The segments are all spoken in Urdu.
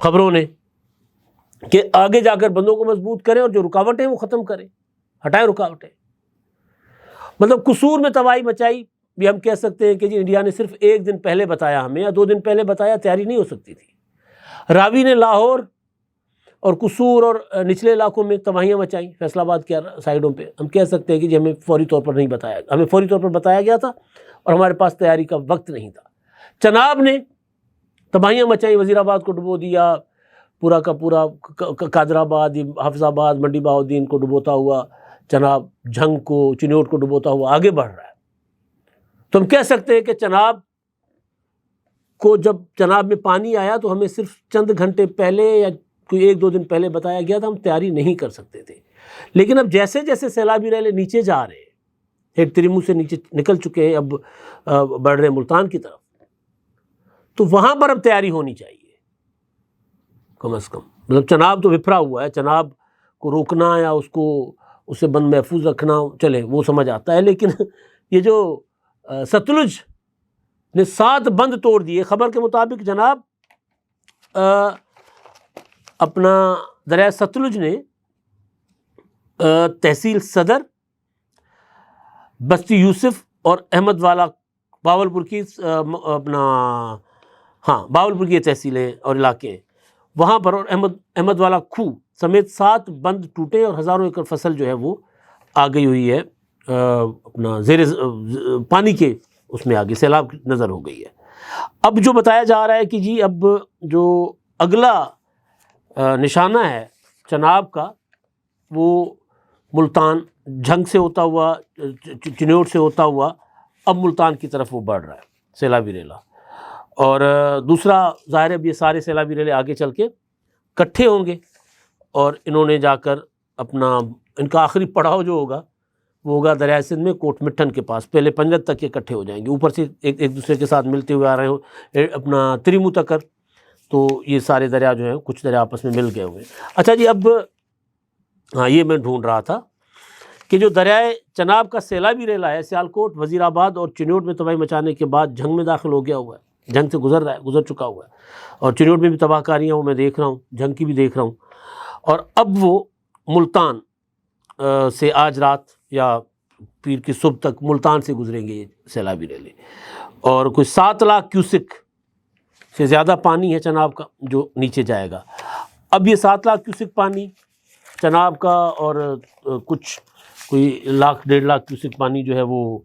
خبروں نے کہ آگے جا کر بندوں کو مضبوط کریں اور جو رکاوٹیں وہ ختم کریں، ہٹائیں رکاوٹیں۔ مطلب قصور میں تباہی مچائی بھی ہم کہہ سکتے ہیں کہ جی انڈیا نے صرف ایک دن پہلے بتایا ہمیں یا 2 دن پہلے بتایا، تیاری نہیں ہو سکتی تھی۔ راوی نے لاہور اور قصور اور نچلے علاقوں میں تباہیاں مچائیں، فیصل آباد کے سائڈوں پہ، ہم کہہ سکتے ہیں کہ جی ہمیں فوری طور پر نہیں بتایا، ہمیں فوری طور پر بتایا گیا تھا اور ہمارے پاس تیاری کا وقت نہیں تھا۔ چناب نے تباہیاں مچائیں، وزیر آباد کو ڈبو دیا، پورا کا پورا قادر آباد، حافظ آباد، منڈی بہاؤالدین کو ڈبوتا ہوا، چناب جھنگ کو، چنیوٹ کو ڈبوتا ہوا آگے بڑھ رہا ہے۔ تو ہم کہہ سکتے ہیں کہ چناب کو جب چناب میں پانی آیا تو ہمیں صرف چند گھنٹے پہلے یا کوئی 1-2 دن پہلے بتایا گیا تھا، ہم تیاری نہیں کر سکتے تھے۔ لیکن اب جیسے جیسے سیلابی ریلے نیچے جا رہے ہیں، ہیڈ تریمو سے نیچے نکل چکے ہیں، اب بڑھ رہے ہیں ملتان کی طرف، تو وہاں پر اب تیاری ہونی چاہیے کم از کم۔ مطلب چناب تو وپھرا ہوا ہے، چناب کو روکنا یا اسے بند محفوظ رکھنا چلے وہ سمجھ آتا ہے، لیکن یہ جو ستلج نے 7 بند توڑ دیے، خبر کے مطابق جناب اپنا دریائے ستلج نے تحصیل صدر، بستی یوسف اور احمد والا باولپور کی باولپور کی تحصیلیں اور علاقے ہیں وہاں پر، اور احمد والا کھو سمیت 7 بند ٹوٹے اور ہزاروں ایکڑ فصل جو ہے وہ آ گئی ہوئی ہے، اپنا زیر پانی کے اس میں آگے سیلاب نظر ہو گئی ہے۔ اب جو بتایا جا رہا ہے کہ جی اب جو اگلا نشانہ ہے چناب کا وہ ملتان جھنگ سے ہوتا ہوا، چنیوٹ سے ہوتا ہوا اب ملتان کی طرف وہ بڑھ رہا ہے سیلابی ریلا۔ اور دوسرا ظاہر ہے اب یہ سارے سیلابی ریلے آگے چل کے کٹھے ہوں گے اور انہوں نے جا کر اپنا ان کا آخری پڑاؤ جو ہوگا وہ ہوگا دریائے سندھ میں کوٹ مٹھن کے پاس، پہلے پنجت تک یہ کٹھے ہو جائیں گے، اوپر سے ایک دوسرے کے ساتھ ملتے ہوئے آ رہے ہوں اپنا تریمو تکر، تو یہ سارے دریا جو ہیں کچھ دریا آپس میں مل گئے ہوئے۔ اچھا جی اب یہ میں ڈھونڈ رہا تھا کہ جو دریائے چناب کا سیلابی ریلا ہے سیالکوٹ، وزیر آباد اور چنیوٹ میں تباہی مچانے کے بعد جھنگ میں داخل ہو گیا ہوا ہے، جھنگ سے گزر چکا ہوا ہے، اور چنیوٹ میں بھی تباہ کاریاں وہ میں دیکھ رہا ہوں، جھنگ کی بھی دیکھ رہا ہوں، اور اب وہ ملتان سے آج رات یا پیر کی صبح تک ملتان سے گزریں گے یہ سیلابی ریلے، اور کوئی 7 لاکھ کیوسک سے زیادہ پانی ہے چناب کا جو نیچے جائے گا۔ اب یہ 7 لاکھ کیوسک پانی چناب کا اور کچھ کوئی 1.5 لاکھ کیوسک پانی جو ہے وہ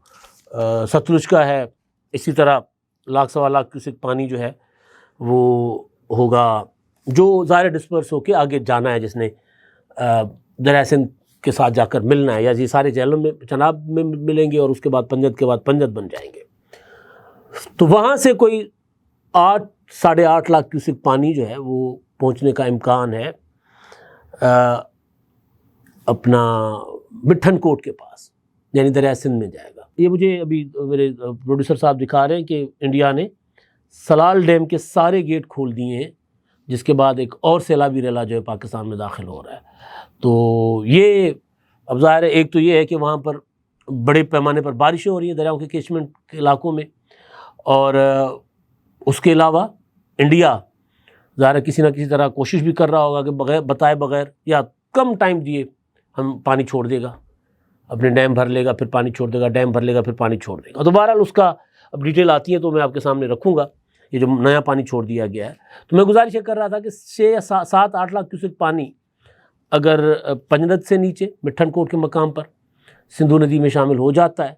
ستلج کا ہے، اسی طرح 1.25 لاکھ کیوسک پانی جو ہے وہ ہوگا جو ظاہر ڈسپرس ہو کے آگے جانا ہے، جس نے دریائے سندھ کے ساتھ جا کر ملنا ہے، یا یہ سارے جہلم میں چناب میں ملیں گے اور اس کے بعد پنجت کے بعد پنجت بن جائیں گے، تو وہاں سے کوئی 8-8.5 لاکھ کیوسک پانی جو ہے وہ پہنچنے کا امکان ہے اپنا مٹھن کوٹ کے پاس، یعنی دریائے سندھ میں جائے گا۔ یہ مجھے ابھی میرے پروڈیوسر صاحب دکھا رہے ہیں کہ انڈیا نے سلال ڈیم کے سارے گیٹ کھول دیے ہیں، جس کے بعد ایک اور سیلابی ریلا جو ہے پاکستان میں داخل ہو رہا ہے۔ تو یہ اب ظاہر ہے ایک تو یہ ہے کہ وہاں پر بڑے پیمانے پر بارشیں ہو رہی ہیں دریاؤں کے کیچمنٹ کے علاقوں میں، اور اس کے علاوہ انڈیا ظاہر ہے کسی نہ کسی طرح کوشش بھی کر رہا ہوگا کہ بتائے بغیر یا کم ٹائم دیے ہم پانی چھوڑ دے گا، اپنے ڈیم بھر لے گا پھر پانی چھوڑ دے گا، ڈیم بھر لے گا پھر پانی چھوڑ دے گا۔ تو بہرحال اس کا اب ڈیٹیل آتی ہے تو میں آپ کے سامنے رکھوں گا، یہ جو نیا پانی چھوڑ دیا گیا ہے۔ تو میں گزارش یہ کر رہا تھا کہ 6 یا 7-8 لاکھ کیوسک پانی اگر پنجت سے نیچے مٹھن کوٹ کے مقام پر سندھو ندی میں شامل ہو جاتا ہے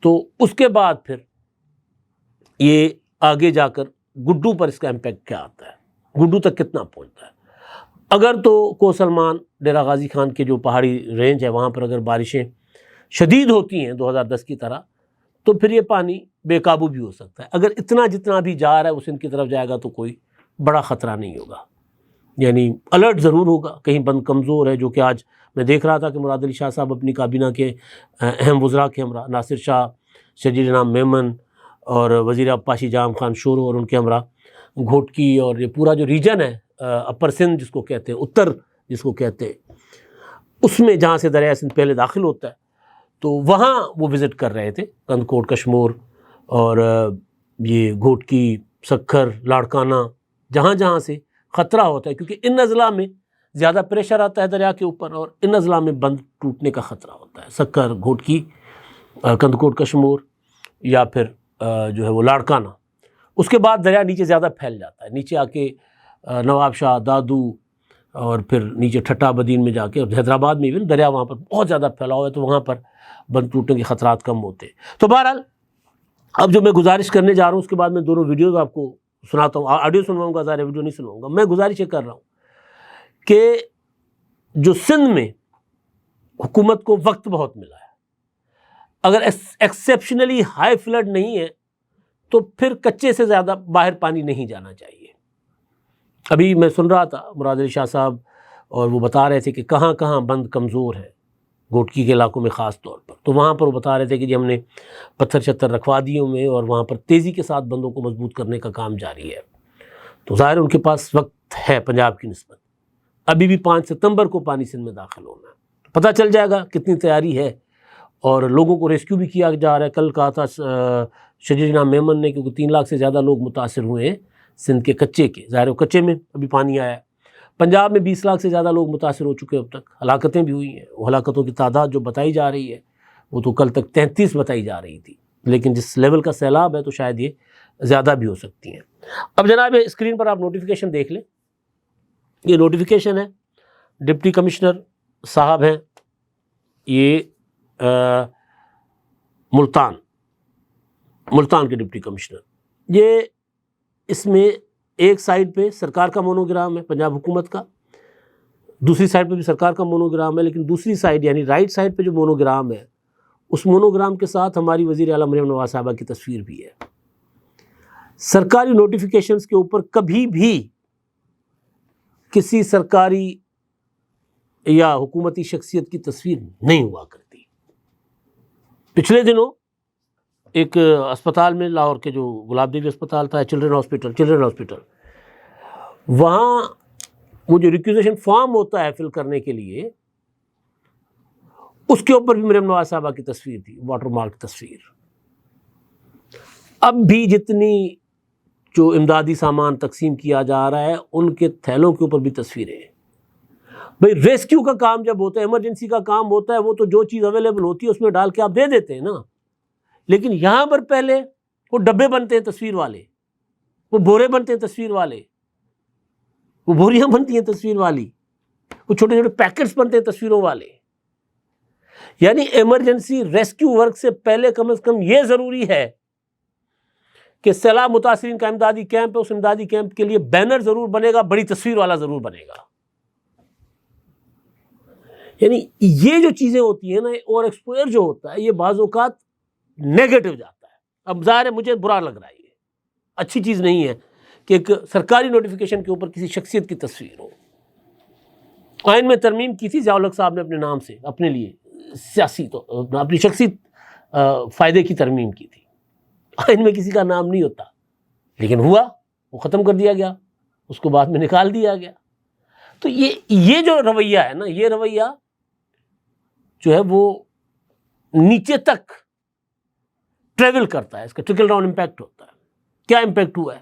تو اس کے بعد پھر یہ آگے جا کر گڈو پر اس کا امپیکٹ کیا آتا ہے، گڈو تک کتنا پہنچتا ہے۔ اگر تو کو سلمان، ڈیرہ غازی خان کے جو پہاڑی رینج ہے وہاں پر اگر بارشیں شدید ہوتی ہیں 2010 کی طرح تو پھر یہ پانی بے قابو بھی ہو سکتا ہے۔ اگر اتنا جتنا بھی جا رہا ہے وہ سندھ کی طرف جائے گا تو کوئی بڑا خطرہ نہیں ہوگا، یعنی الرٹ ضرور ہوگا، کہیں بند کمزور ہے، جو کہ آج میں دیکھ رہا تھا کہ مراد علی شاہ صاحب اپنی کابینہ کے اہم وزراء کے ہمراہ، ناصر شاہ، شجیل انعام میمن اور وزیر آبپاشی جام خان شورو اور ان کے ہمراہ گھوٹکی اور یہ پورا جو ریجن ہے اپر سندھ جس کو کہتے ہیں، اتر جس کو کہتے ہیں، اس میں جہاں سے دریائے سندھ پہلے داخل ہوتا ہے تو وہاں وہ وزٹ کر رہے تھے، کند کوٹ کشمور اور یہ گھوٹکی، سکھر، لاڑکانہ، جہاں جہاں سے خطرہ ہوتا ہے، کیونکہ ان اضلاع میں زیادہ پریشر آتا ہے دریا کے اوپر، اور ان اضلاع میں بند ٹوٹنے کا خطرہ ہوتا ہے، سکر، گھوٹکی، کندکوٹ کشمور، یا پھر جو ہے وہ لاڑکانہ۔ اس کے بعد دریا نیچے زیادہ پھیل جاتا ہے، نیچے آ کے نواب شاہ، دادو، اور پھر نیچے ٹھٹا بدین میں جا کے، اور حیدرآباد میں بھی دریا وہاں پر بہت زیادہ پھیلاؤ ہے، تو وہاں پر بند ٹوٹنے کے خطرات کم ہوتے ہیں۔ تو بہرحال اب جو میں گزارش کرنے جا رہا ہوں، اس کے بعد میں دونوں ویڈیوز آپ کو سناتا ہوں، آڈیو سنواؤں گا، ظاہر ویڈیو نہیں سنواؤں گا۔ میں گزارش یہ کر رہا ہوں کہ جو سندھ میں حکومت کو وقت بہت ملا ہے، اگر ایکسیپشنلی ہائی فلڈ نہیں ہے تو پھر کچے سے زیادہ باہر پانی نہیں جانا چاہیے۔ ابھی میں سن رہا تھا مراد علی شاہ صاحب، اور وہ بتا رہے تھے کہ کہاں کہاں بند کمزور ہے، گھوٹکی کے علاقوں میں خاص طور پر۔ تو وہاں پر وہ بتا رہے تھے کہ جی ہم نے پتھر چتر رکھوا دیے ہوئے، اور وہاں پر تیزی کے ساتھ بندوں کو مضبوط کرنے کا کام جاری ہے۔ تو ظاہر ان کے پاس وقت ہے پنجاب کی نسبت، ابھی بھی 5 ستمبر کو پانی سندھ میں داخل ہونا ہے، پتہ چل جائے گا کتنی تیاری ہے، اور لوگوں کو ریسکیو بھی کیا جا رہا ہے۔ کل کہا تھا شجری نام میمن نے، کیونکہ 3 لاکھ سے زیادہ لوگ متاثر ہوئے ہیں سندھ کے کچے کے، ظاہر ہے کچے میں ابھی پانی آیا ہے۔ پنجاب میں 20 لاکھ سے زیادہ لوگ متاثر ہو چکے، اب تک ہلاکتیں بھی ہوئی ہیں۔ وہ ہلاکتوں کی تعداد جو بتائی جا رہی ہے وہ تو کل تک 33 بتائی جا رہی تھی، لیکن جس لیول کا سیلاب ہے تو شاید یہ زیادہ بھی ہو سکتی ہیں۔ اب جناب اسکرین پر آپ نوٹیفیکیشن دیکھ لیں، یہ نوٹیفیکیشن ہے، ڈپٹی کمشنر صاحب ہیں یہ ملتان کے ڈپٹی کمشنر۔ یہ اس میں ایک سائڈ پہ سرکار کا مونوگرام ہے پنجاب حکومت کا، دوسری سائڈ پہ بھی سرکار کا مونوگرام ہے، لیکن دوسری سائڈ یعنی رائٹ سائڈ پہ جو مونوگرام ہے اس مونوگرام کے ساتھ ہماری وزیر اعلیٰ مریم نواز صاحبہ کی تصویر بھی ہے۔ سرکاری نوٹیفیکیشنز کے اوپر کبھی بھی کسی سرکاری یا حکومتی شخصیت کی تصویر نہیں ہوا کرتی۔ پچھلے دنوں ایک اسپتال میں، لاہور کے جو گلاب دیوی اسپتال تھا، چلڈرن ہاسپٹل، وہاں وہ جو ریکویزیشن فارم ہوتا ہے فل کرنے کے لیے، اس کے اوپر بھی مریم نواز صاحبہ کی تصویر تھی، واٹر مارک تصویر۔ اب بھی جتنی جو امدادی سامان تقسیم کیا جا رہا ہے ان کے تھیلوں کے اوپر بھی تصویریں ہیں۔ بھئی ریسکیو کا کام جب ہوتا ہے، ایمرجنسی کا کام ہوتا ہے، وہ تو جو چیز اویلیبل ہوتی ہے اس میں ڈال کے آپ دے دیتے ہیں نا، لیکن یہاں پر پہلے وہ ڈبے بنتے ہیں تصویر والے، وہ بورے بنتے ہیں تصویر والے، وہ بوریاں بنتی ہیں تصویر والی، وہ چھوٹے چھوٹے پیکٹس بنتے ہیں تصویروں والے۔ یعنی ایمرجنسی ریسکیو ورک سے پہلے کم از کم یہ ضروری ہے کہ سیلاب متاثرین کا امدادی کیمپ ہے، اس امدادی کیمپ کے لیے بینر ضرور بنے گا، بڑی تصویر والا ضرور بنے گا۔ یعنی یہ جو چیزیں ہوتی ہیں نا، اور ایکسپوئر جو ہوتا ہے یہ بعض اوقات نیگیٹو جاتا ہے۔ اب ظاہر ہے مجھے برا لگ رہا ہے، یہ اچھی چیز نہیں ہے کہ ایک سرکاری نوٹیفیکیشن کے اوپر کسی شخصیت کی تصویر ہو۔ آئین میں ترمیم کی تھی ضیاء الحق صاحب نے اپنے نام سے، اپنے لیے سیاسی تو اپنی شخصی فائدے کی ترمیم کی تھی۔ آئین میں کسی کا نام نہیں ہوتا، لیکن ہوا، وہ ختم کر دیا گیا، اس کو بعد میں نکال دیا گیا۔ تو یہ جو رویہ ہے نا، یہ رویہ جو ہے وہ نیچے تک ٹریول کرتا ہے، اس کا ٹرکل ڈاؤن امپیکٹ ہوتا ہے۔ کیا امپیکٹ ہوا ہے؟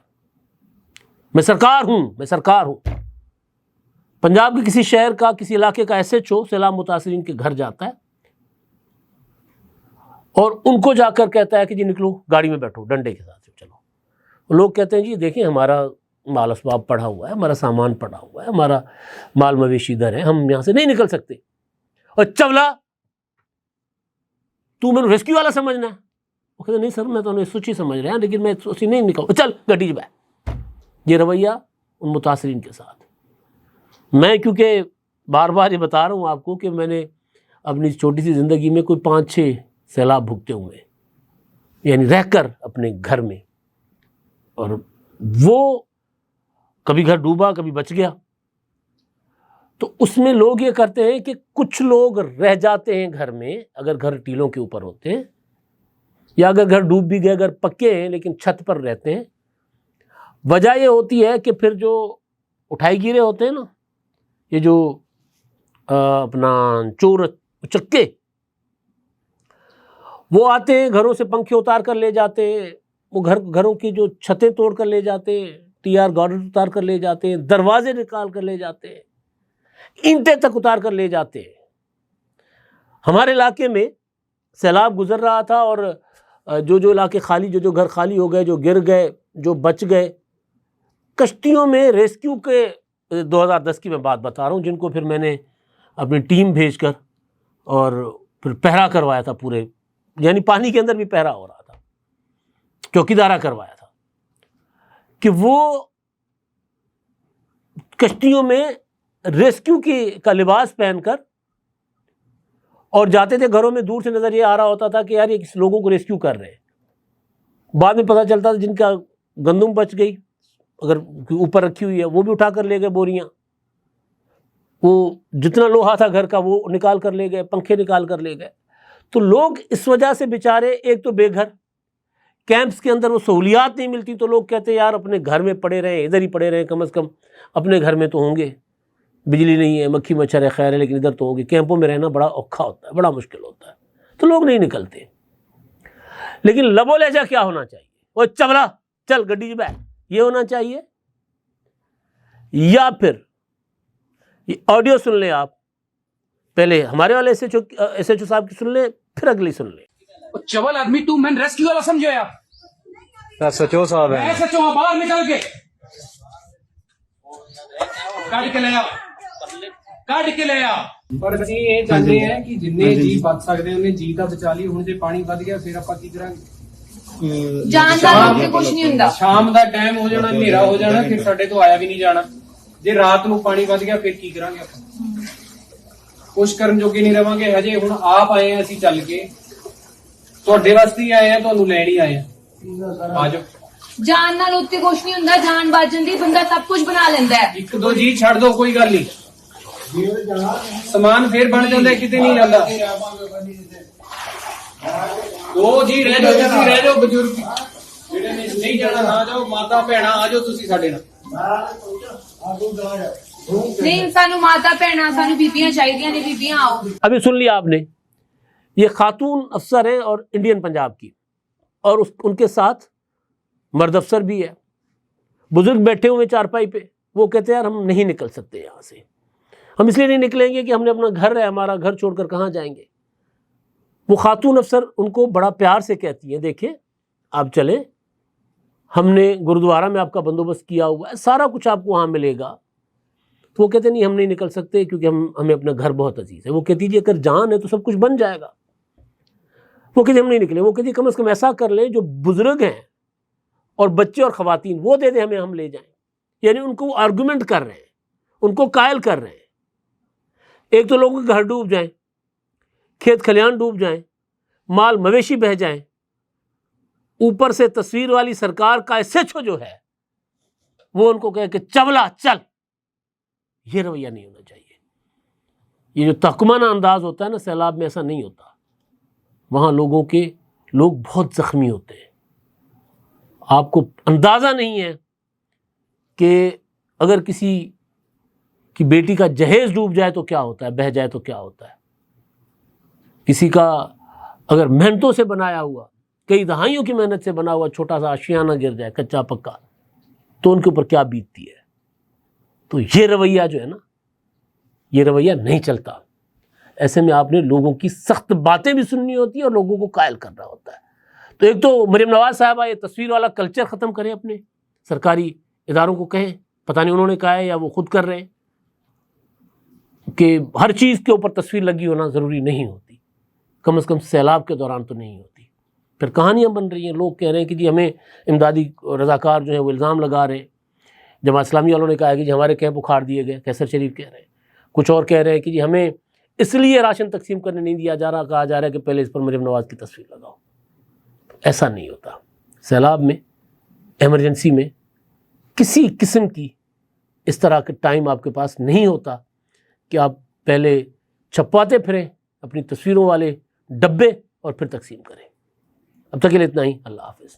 میں سرکار ہوں، پنجاب کے کسی شہر کا، کسی علاقے کا ایس ایچ او سیلاب متاثرین کے گھر جاتا ہے اور ان کو جا کر کہتا ہے کہ جی نکلو، گاڑی میں بیٹھو، ڈنڈے کے ساتھ چلو۔ لوگ کہتے ہیں جی دیکھیں ہمارا مال اسباب پڑا ہوا ہے، ہمارا سامان پڑا ہوا ہے، ہمارا مال مویشی ادھر ہے، ہم یہاں سے نہیں نکل سکتے۔ اور چولا تو میں ریسکیو والا سمجھنا ہے؟ وہ کہتے ہیں نہیں سر، میں تو سچی سمجھ رہا ہوں، لیکن میں اسی نہیں نکل، چل گڈی جب ہے۔ یہ رویہ ان متاثرین کے ساتھ۔ میں کیونکہ بار بار یہ بتا رہا ہوں آپ کو کہ میں نے اپنی چھوٹی سی زندگی میں کوئی 5-6 سیلاب بھگتے ہوئے ہیں، یعنی رہ کر اپنے گھر میں، اور وہ کبھی گھر ڈوبا، کبھی بچ گیا۔ تو اس میں لوگ یہ کرتے ہیں کہ کچھ لوگ رہ جاتے ہیں گھر میں، اگر گھر ٹیلوں کے اوپر ہوتے ہیں، یا اگر گھر ڈوب بھی گئے، اگر پکے ہیں لیکن چھت پر رہتے ہیں۔ وجہ یہ ہوتی ہے کہ پھر جو اٹھائی گیرے ہوتے ہیں نا، یہ جو اپنا چور چکے، وہ آتے ہیں، گھروں سے پنکھے اتار کر لے جاتے ہیں، وہ گھروں کی جو چھتیں توڑ کر لے جاتے ہیں، ٹی آر گارڈر اتار کر لے جاتے ہیں, دروازے نکال کر لے جاتے ہیں, اینٹیں تک اتار کر لے جاتے ہیں. ہمارے علاقے میں سیلاب گزر رہا تھا اور جو علاقے خالی, جو گھر خالی ہو گئے, جو گر گئے, جو بچ گئے, کشتیوں میں ریسکیو کے 2010 کی میں بات بتا رہا ہوں, جن کو پھر میں نے اپنی ٹیم بھیج کر اور پھر پہرا کروایا تھا پورے, یعنی پانی کے اندر بھی پہرا ہو رہا تھا, چوکیدارہ کروایا تھا کہ وہ کشتیوں میں ریسکیو کا لباس پہن کر اور جاتے تھے گھروں میں. دور سے نظر یہ آ رہا ہوتا تھا کہ یار یہ کس لوگوں کو ریسکیو کر رہے ہیں. بعد میں پتہ چلتا تھا جن کا گندم بچ گئی, اگر اوپر رکھی ہوئی ہے, وہ بھی اٹھا کر لے گئے بوریاں, وہ جتنا لوہا تھا گھر کا وہ نکال کر لے گئے, پنکھے نکال کر لے گئے. تو لوگ اس وجہ سے بیچارے, ایک تو بے گھر, کیمپس کے اندر وہ سہولیات نہیں ملتی, تو لوگ کہتے ہیں یار اپنے گھر میں پڑے رہیں, ادھر ہی پڑے رہیں, کم از کم اپنے گھر میں تو ہوں گے, بجلی نہیں ہے, مکھی مچھر ہے, خیر ہے, لیکن ادھر تو ہوں گے. کیمپوں میں رہنا بڑا اوکھا ہوتا ہے, بڑا مشکل ہوتا ہے, تو لوگ نہیں نکلتے. لیکن لب و لہجہ کیا ہونا چاہیے؟ وہ چبلا چل گڈی بیٹھ, یہ ہونا چاہیے. یا پھر یہ آڈیو سن لیں آپ, پہلے ہمارے والے ایس ایچ او صاحب کی سن لیں, پھر اگلی سن لیں. چول آدمی تو مین ریسکیو والا سمجھو آپ سچو صاحب ہے, سچو باہر نکل کے کٹ کے لے آ, کٹ کے لے آ. پر ਅਸੀਂ ਇਹ ਚਾਹੁੰਦੇ ਹਾਂ ਕਿ ਜਿੰਨੇ ਜੀ ਬਚ ਸਕਦੇ ਉਹਨੇ ਜੀ ਤਾਂ ਬਚਾ ਲਈ. ਹੁਣ ਜੇ ਪਾਣੀ ਵੱਧ ਗਿਆ ਫਿਰ ਆਪਾਂ ਕੀ ਕਰਾਂਗੇ? ਜਾਨ ਦਾ ਲੋਕ ਕੁਝ ਨਹੀਂ ਹੁੰਦਾ. ਸ਼ਾਮ ਦਾ ਟਾਈਮ ਹੋ ਜਾਣਾ, ਹਨੇਰਾ ਹੋ ਜਾਣਾ, ਫਿਰ ਸਾਡੇ ਤੋਂ ਆਇਆ ਵੀ ਨਹੀਂ ਜਾਣਾ. ਜੇ ਰਾਤ ਨੂੰ ਪਾਣੀ ਵੱਧ ਗਿਆ ਫਿਰ ਕੀ ਕਰਾਂਗੇ ਆਪਾਂ? ਕੁਛ ਕਰਨ ਜੋਗੇ ਨਹੀਂ ਰਵਾਂਗੇ. ਹਜੇ ਹੁਣ ਆਪ ਆਏ ਆ ਅਸੀਂ ਚੱਲ ਕੇ, ਤੁਹਾਡੇ ਵਾਸਤੇ ਹੀ ਆਏ ਆ, ਤੁਹਾਨੂੰ ਲੈਣ ਹੀ ਆਏ ਆ. ਆਜੋ. ਜਾਨ ਨਾਲ ਉੱਤੇ ਕੁਝ ਨਹੀਂ ਹੁੰਦਾ, ਜਾਨ ਬਾਜਣ ਦੀ ਬੰਦਾ ਸਭ ਕੁਝ ਬਣਾ ਲੈਂਦਾ ਹੈ. ਇੱਕ ਦੋ ਜੀ ਛੱਡ ਦੋ, ਕੋਈ ਗੱਲ ਨਹੀਂ. ਸਮਾਨ ਫੇਰ ਬਣ ਜਾਂਦਾ, ਕਿਤੇ ਨਹੀਂ ਜਾਂਦਾ. ਦੋ ਜੀ ਰਹਿ ਜਾਓ, ਤੁਸੀਂ ਰਹਿ ਜਾਓ. ਬਜ਼ੁਰਗ ਜਿਹੜੇ ਨਹੀਂ ਜਾਣਾ ਨਾ ਜਾਓ, ਮਾਤਾ ਭੈਣਾਂ ਆ ਜਾਓ ਤੁਸੀਂ ਸਾਡੇ ਨਾਲ. ਨਹੀਂ ਸਾਨੂੰ ਮਾਤਾ ਭੈਣਾਂ, ਸਾਨੂੰ ਬੀਬੀਆਂ ਚਾਹੀਦੀਆਂ ਨੇ, ਬੀਬੀਆਂ ਆਓ. ابھی سن لیا آپ نے, یہ خاتون افسر ہے اور انڈین پنجاب کی, اور ان کے ساتھ مرد افسر بھی ہے. بزرگ بیٹھے ہوئے چارپائی پہ, وہ کہتے ہیں یار ہم نہیں نکل سکتے یہاں سے. ہم اس لیے نہیں نکلیں گے کہ ہم نے اپنا گھر ہے, ہمارا گھر چھوڑ کر کہاں جائیں گے. وہ خاتون افسر ان کو بڑا پیار سے کہتی ہیں دیکھیں آپ چلیں, ہم نے گرودوارہ میں آپ کا بندوبست کیا ہوا ہے, سارا کچھ آپ کو وہاں ملے گا. تو وہ کہتے ہیں نہیں ہم نہیں نکل سکتے کیونکہ ہمیں اپنا گھر بہت عزیز ہے. وہ کہتی جی اگر جان ہے تو سب کچھ بن جائے گا. وہ کہتے ہم نہیں نکلیں. وہ کہتی کم از کم ایسا کر لیں جو بزرگ ہیں اور بچے اور خواتین وہ دے دیں ہمیں, ہم لے جائیں. یعنی ان کو آرگومنٹ کر رہے ہیں, ان کو قائل کر رہے ہیں. ایک تو لوگوں کے گھر ڈوب جائیں, کھیت کھلیان ڈوب جائیں, مال مویشی بہہ جائیں, اوپر سے تصویر والی سرکار کا ایس ایچ او جو ہے وہ ان کو کہے کہ چبلا چل. یہ رویہ نہیں ہونا چاہیے. یہ جو تحکمانہ انداز ہوتا ہے نا, سیلاب میں ایسا نہیں ہوتا. وہاں لوگ بہت زخمی ہوتے ہیں. آپ کو اندازہ نہیں ہے کہ اگر کسی کی بیٹی کا جہیز ڈوب جائے تو کیا ہوتا ہے, بہہ جائے تو کیا ہوتا ہے. کسی کا اگر محنتوں سے بنایا ہوا, کئی دہائیوں کی محنت سے بنا ہوا چھوٹا سا آشیانہ گر جائے کچا پکا, تو ان کے اوپر کیا بیتتی ہے. تو یہ رویہ جو ہے نا, یہ رویہ نہیں چلتا. ایسے میں آپ نے لوگوں کی سخت باتیں بھی سننی ہوتی ہیں اور لوگوں کو قائل کرنا ہوتا ہے. تو ایک تو مریم نواز صاحبہ یہ تصویر والا کلچر ختم کریں, اپنے سرکاری اداروں کو کہیں, پتہ نہیں انہوں نے کہا ہے یا وہ خود کر رہے ہیں, کہ ہر چیز کے اوپر تصویر لگی ہونا ضروری نہیں ہوتی, کم از کم سیلاب کے دوران تو نہیں ہوتی. پھر کہانیاں بن رہی ہیں, لوگ کہہ رہے ہیں کہ جی ہمیں امدادی رضاکار جو ہیں وہ الزام لگا رہے ہیں. جماعت اسلامی والوں نے کہا ہے کہ جی ہمارے کیمپ اکھاڑ دیے گئے, کیسر شریف کہہ رہے ہیں. کچھ اور کہہ رہے ہیں کہ جی ہمیں اس لیے راشن تقسیم کرنے نہیں دیا جا رہا, کہا جا رہا ہے کہ پہلے اس پر مریم نواز کی تصویر لگاؤ. ایسا نہیں ہوتا. سیلاب میں, ایمرجنسی میں کسی قسم کی اس طرح کے ٹائم آپ کے پاس نہیں ہوتا کہ آپ پہلے چھپواتے پھریں اپنی تصویروں والے ڈبے اور پھر تقسیم کریں. اب تک کے لیے اتنا ہی. اللہ حافظ.